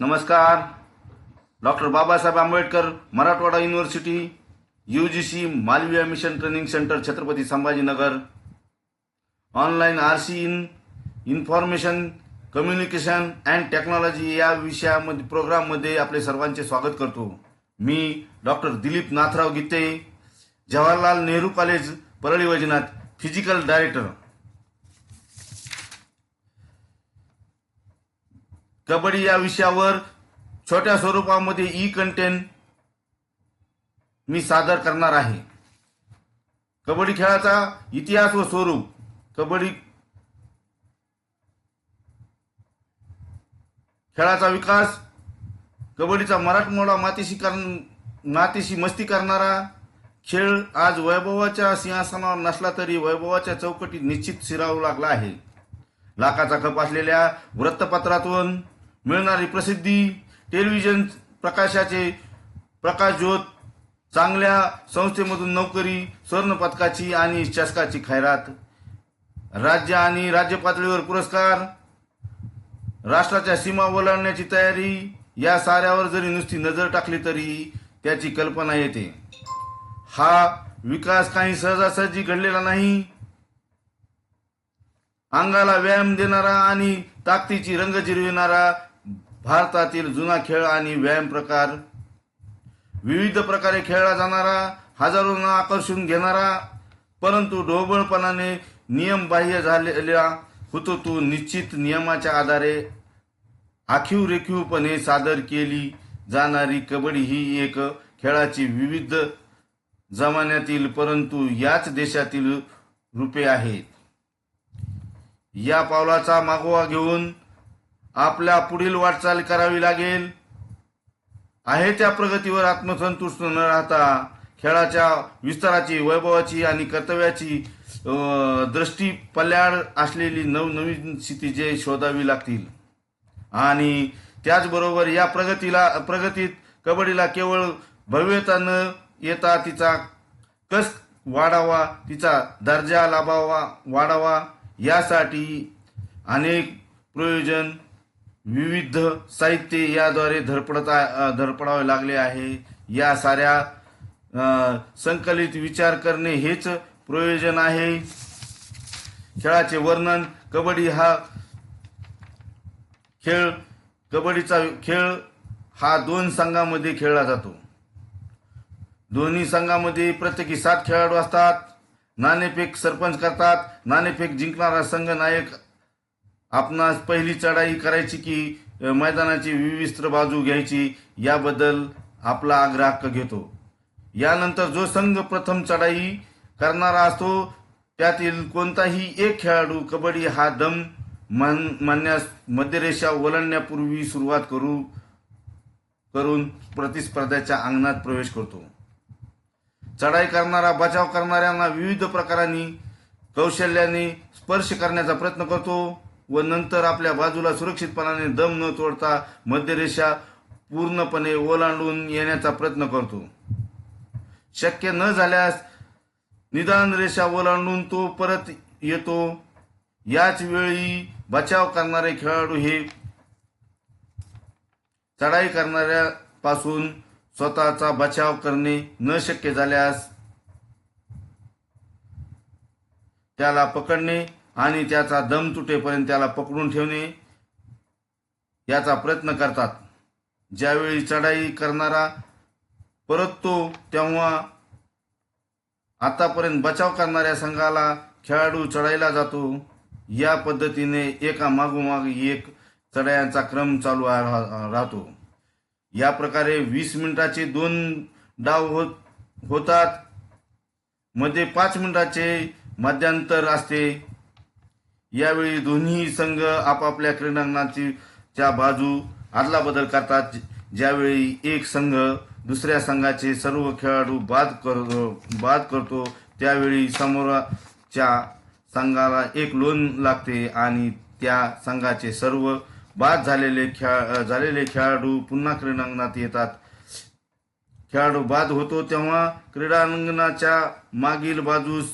नमस्कार. Doctor Babasaheb Ambedkar Marathwada university UGC Malviya mission training centre Chhatrapati Sambhajinagar online RC in information communication and technology या विषयामध्ये प्रोग्राममध्ये आपले सर्वांचे स्वागत करतो. मी doctor Dilip Nathrao Gite, Jawaharlal Nehru college Parli Vaijnath, physical director. Kabaddi या विषयावर छोट्या स्वरूपामध्ये कंटेंट मी सादर करणार आहे. कबड्डी खेळाचा इतिहास व स्वरूप. कबड्डी खेळाचा विकास. कबड्डीचा मराठमोळा मातीशी मस्ती करणारा खेळ आज वैभवाच्या सिंहासनावर नसला तरी वैभवाच्या चौकटीत निश्चित शिरावू लागला आहे. लाखाचा खप असलेल्या वृत्तपत्रातून मिळणारी प्रसिद्धी, टेलिव्हिजन प्रकाशाचे प्रकाशज्योत, चांगल्या संस्थेमधून नोकरी, स्वर्ण पदकाची आणि चषकाची खैरात, राज्य आणि राज्य पातळीवर पुरस्कार, राष्ट्राच्या सीमा ओलांडण्याची तयारी, या साऱ्यावर जरी नुसती नजर टाकली तरी त्याची कल्पना येते. हा विकास काही सहजासहजी घडलेला नाही. अंगाला व्यायाम देणारा आणि ताकदीची रंग जिरविणारा भारतातील जुना खेळ आणि व्यायाम प्रकार, विविध प्रकारे खेळला जाणारा, हजारोंना आकर्षून घेणारा, परंतु ढोबळपणाने नियमबाह्य झालेला होतो. तो निश्चित नियमाच्या आधारे आखीव रेखीवपणे सादर केली जाणारी कबड्डी ही एक खेळाची विविध जमान्यातील परंतु याच देशातील रूपे आहेत. या पावलाचा मागोवा घेऊन आपल्या पुढील वाटचाल करावी लागेल. आहे त्या प्रगतीवर आत्मसंतुष्ट न राहता खेळाच्या विस्ताराची, वैभवाची आणि कर्तव्याची दृष्टी पल्याड असलेली नवनवीन क्षितिजे शोधावी लागतील. आणि त्याचबरोबर या प्रगतीत कबड्डीला केवळ भव्यता न येता तिचा कस वाढावा, तिचा दर्जा वाढावा, यासाठी अनेक प्रयोजन, विविध साहित्य याद्वारे धडपडावे लागले आहे. या साऱ्या संकलित विचार करणे हेच प्रयोजन आहे. खेळाचे वर्णन. कबड्डीचा खेळ हा 2 संघांमध्ये खेळला जातो. दोन्ही संघांमध्ये प्रत्येकी 7 खेळाडू असतात. नाणेफेक सरपंच करतात. नाणेफेक जिंकणारा संघ नायक आपणास पहिली चढाई करायची की मैदानाची विविस्त्र बाजू घ्यायची याबद्दल आपला आग्रह घेतो. यानंतर जो संघ प्रथम चढाई करणारा असतो त्यातील कोणताही एक खेळाडू कबड्डी हा दम मानण्यास मध्यरेषा ओलांडण्यापूर्वी सुरुवात करून प्रतिस्पर्ध्याच्या अंगणात प्रवेश करतो. चढाई करणारा बचाव करणाऱ्यांना विविध प्रकारांनी कौशल्याने स्पर्श करण्याचा प्रयत्न करतो व नंतर आपल्या बाजूला सुरक्षितपणाने दम न तोडता मध्यरेषा पूर्णपणे ओलांडून येण्याचा प्रयत्न करतो. शक्य न झाल्यास निदान रेषा ओलांडून तो परत येतो. याच वेळी बचाव करणारे खेळाडू हे चढाई करणाऱ्यापासून स्वतःचा बचाव करणे न शक्य झाल्यास त्याला पकडणे आणि त्याचा दम तुटेपर्यंत त्याला पकडून ठेवणे याचा प्रयत्न करतात. ज्यावेळी चढाई करणारा परततो तेव्हा आतापर्यंत बचाव करणाऱ्या संघाला खेळाडू चढायला जातो. या पद्धतीने एका मागोमाग एक चढायांचा क्रम चालू राहतो. या प्रकारे 20 मिनिटाचे 2 डाव होतात. मध्ये 5 मिनिटाचे मध्यांतर असते. यावेळी दोन्ही संघ आपापल्या क्रीडांगणाच्या बाजू अदलाबदल करतात. ज्यावेळी एक संघ दुसऱ्या संघाचे सर्व खेळाडू बाद करतो त्यावेळी समोरच्या संघाला एक लोण लागते आणि त्या संघाचे सर्व बाद झालेले खेळाडू पुन्हा क्रीडांगणात येतात. खेळाडू बाद होतो तेव्हा क्रीडांगणाच्या मागील बाजूस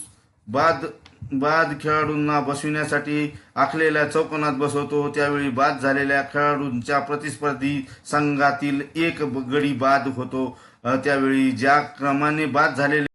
बाद बाद खेळाडूंना बसविण्यासाठी आखलेल्या चौकोनात बसवतो. त्यावेळी बाद झालेल्या खेळाडूंच्या प्रतिस्पर्धी संघातील एक गडी बाद होतो. त्यावेळी ज्या क्रमाने बाद झालेले